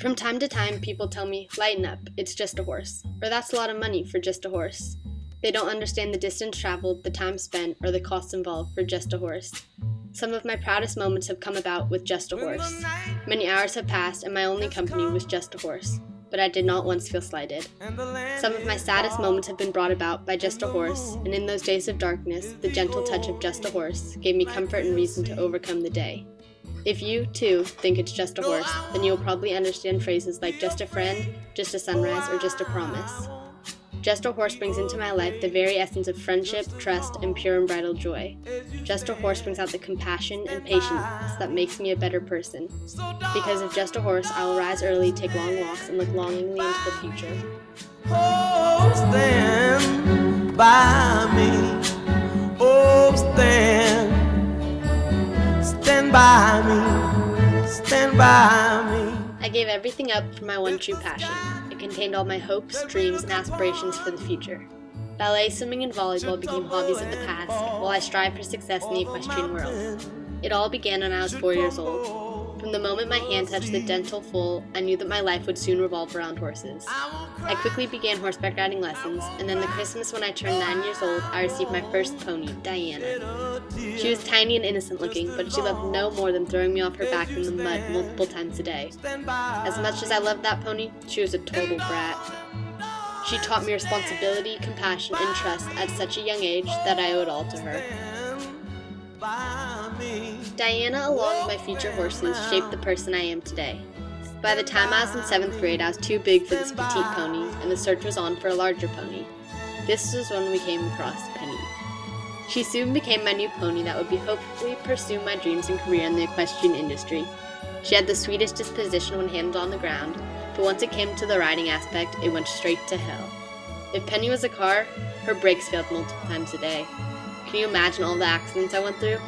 From time to time, people tell me, lighten up, it's just a horse, or that's a lot of money for just a horse. They don't understand the distance traveled, the time spent, or the costs involved for just a horse. Some of my proudest moments have come about with just a horse. Many hours have passed and my only company was just a horse, but I did not once feel slighted. Some of my saddest moments have been brought about by just a horse, and in those days of darkness, the gentle touch of just a horse gave me comfort and reason to overcome the day. If you, too, think it's just a horse, then you'll probably understand phrases like just a friend, just a sunrise, or just a promise. Just a horse brings into my life the very essence of friendship, trust, and pure unbridled joy. Just a horse brings out the compassion and patience that makes me a better person. Because of just a horse, I will rise early, take long walks, and look longingly into the future. Oh, stand by me. Oh, stand by me. Stand by me. I gave everything up for my one true passion. It contained all my hopes, dreams, and aspirations for the future. Ballet, swimming, and volleyball became hobbies of the past, while I strived for success in the equestrian world. It all began when I was 4 years old. From the moment my hand touched the dental foal, I knew that my life would soon revolve around horses. I quickly began horseback riding lessons, and then the Christmas when I turned 9 years old, I received my first pony, Diana. She was tiny and innocent looking, but she loved no more than throwing me off her back in the mud multiple times a day. As much as I loved that pony, she was a total brat. She taught me responsibility, compassion, and trust at such a young age that I owe it all to her. Diana, along with my future horses, shaped the person I am today. By the time I was in 7th grade, I was too big for this petite pony, and the search was on for a larger pony. This was when we came across Penny. She soon became my new pony that would hopefully pursue my dreams and career in the equestrian industry. She had the sweetest disposition when handled on the ground, but once it came to the riding aspect, it went straight to hell. If Penny was a car, her brakes failed multiple times a day. Can you imagine all the accidents I went through?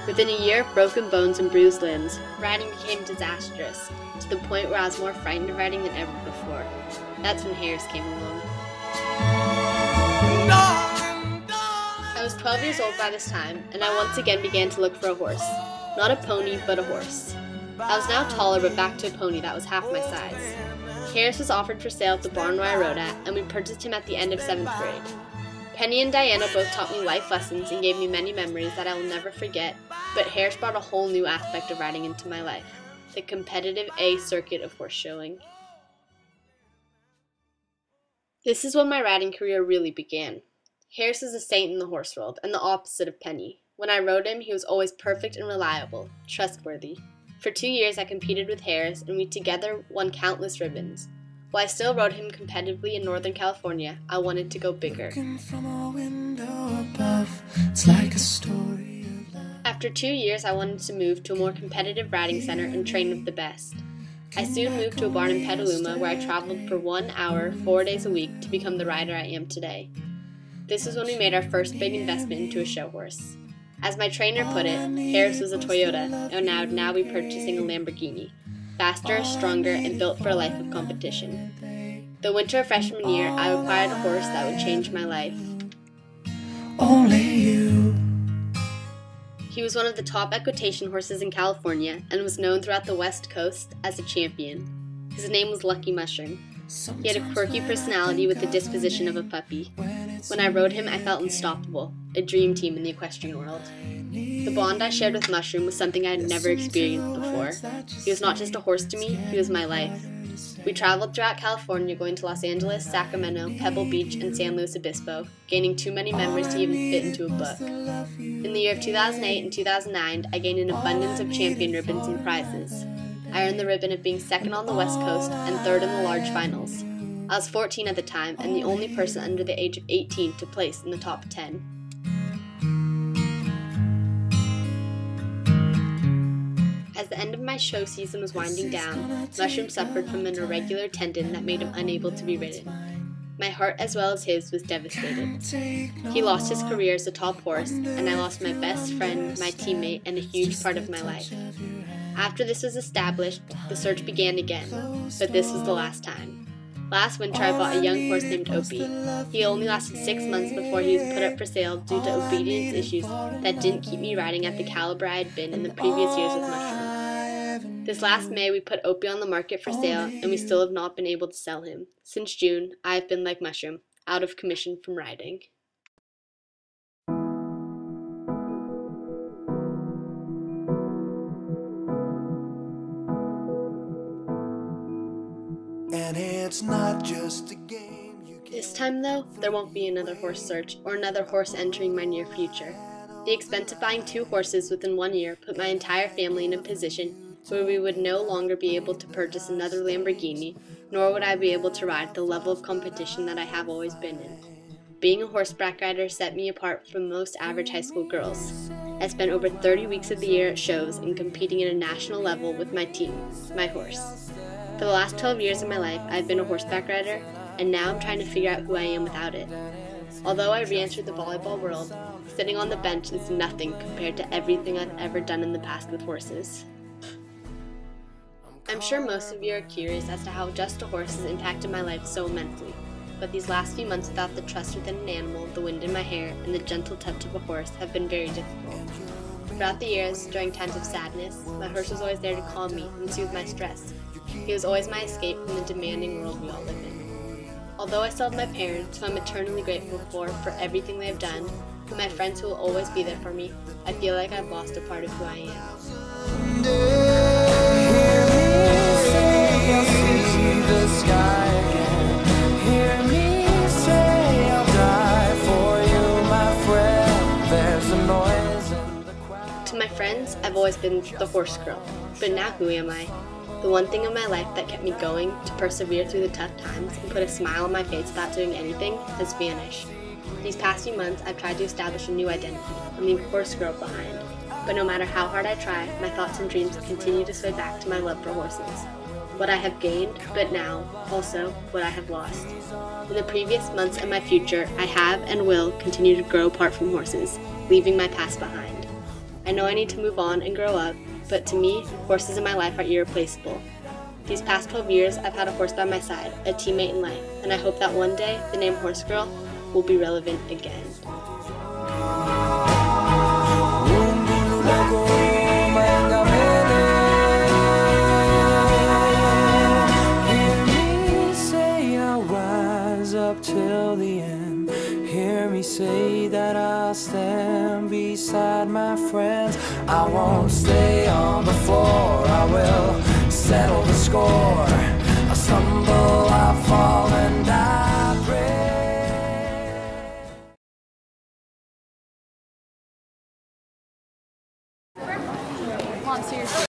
Within a year of broken bones and bruised limbs, riding became disastrous, to the point where I was more frightened of riding than ever before. That's when Harris came along. I was 12 years old by this time, and I once again began to look for a horse. Not a pony, but a horse. I was now taller, but back to a pony that was half my size. Harris was offered for sale at the barn where I rode at, and we purchased him at the end of 7th grade. Penny and Diana both taught me life lessons and gave me many memories that I will never forget, but Harris brought a whole new aspect of riding into my life, the competitive A circuit of horse showing. This is when my riding career really began. Harris was a saint in the horse world, and the opposite of Penny. When I rode him, he was always perfect and reliable, trustworthy. For 2 years I competed with Harris, and we together won countless ribbons. While I still rode him competitively in Northern California, I wanted to go bigger. After 2 years, I wanted to move to a more competitive riding center and train with the best. I soon moved to a barn in Petaluma where I traveled for 1 hour, 4 days a week to become the rider I am today. This was when we made our first big investment into a show horse. As my trainer put it, Harris was a Toyota, and I would now be purchasing a Lamborghini. Faster, stronger, and built for a life of competition. The winter of freshman year, I acquired a horse that would change my life. Only you. He was one of the top equitation horses in California and was known throughout the West Coast as a champion. His name was Lucky Mushroom. He had a quirky personality with the disposition of a puppy. When I rode him, I felt unstoppable, a dream team in the equestrian world. The bond I shared with Mushroom was something I had never experienced before. He was not just a horse to me, he was my life. We traveled throughout California, going to Los Angeles, Sacramento, Pebble Beach, and San Luis Obispo, gaining too many memories to even fit into a book. In the year of 2008 and 2009, I gained an abundance of champion ribbons and prizes. I earned the ribbon of being second on the West Coast and third in the large finals. I was 14 at the time and the only person under the age of 18 to place in the top 10. As the end of my show season was winding down, Mushroom suffered from an irregular tendon that made him unable to be ridden. My heart, as well as his, was devastated. He lost his career as a top horse, and I lost my best friend, my teammate, and a huge part of my life. After this was established, the search began again, but this was the last time. Last winter, I bought a young horse named Opie. He only lasted 6 months before he was put up for sale due to obedience issues that didn't keep me riding at the caliber I had been in the previous years with Mushroom. This last May, we put Opie on the market for sale, and we still have not been able to sell him. Since June, I have been like Mushroom, out of commission from riding. And it's not just a game. This time, though, there won't be another horse search or another horse entering my near future. The expense of buying 2 horses within 1 year put my entire family in a position where we would no longer be able to purchase another Lamborghini, nor would I be able to ride the level of competition that I have always been in. Being a horseback rider set me apart from most average high school girls. I spent over 30 weeks of the year at shows and competing at a national level with my team, my horse. For the last 12 years of my life, I've been a horseback rider, and now I'm trying to figure out who I am without it. Although I re-entered the volleyball world, sitting on the bench is nothing compared to everything I've ever done in the past with horses. I'm sure most of you are curious as to how Just a Horse has impacted my life so immensely, but these last few months without the trust within an animal, the wind in my hair, and the gentle touch of a horse have been very difficult. Throughout the years, during times of sadness, my horse was always there to calm me and soothe my stress. He was always my escape from the demanding world we all live in. Although I still have my parents, who I'm eternally grateful for everything they have done, and my friends who will always be there for me, I feel like I've lost a part of who I am. To my friends, I've always been the horse girl, but now who am I? The one thing in my life that kept me going to persevere through the tough times and put a smile on my face without doing anything has vanished. These past few months, I've tried to establish a new identity and leave horse girl behind. But no matter how hard I try, my thoughts and dreams continue to sway back to my love for horses. What I have gained, but now, also, what I have lost. In the previous months and my future, I have and will continue to grow apart from horses, leaving my past behind. I know I need to move on and grow up, but to me, horses in my life are irreplaceable. These past 12 years, I've had a horse by my side, a teammate in life, and I hope that one day, the name Horse Girl will be relevant again. Up till the end, hear me say that I'll stand beside my friends. I won't stay on the floor, I will settle the score. I stumble, I fall, and I pray. Come on, seriously.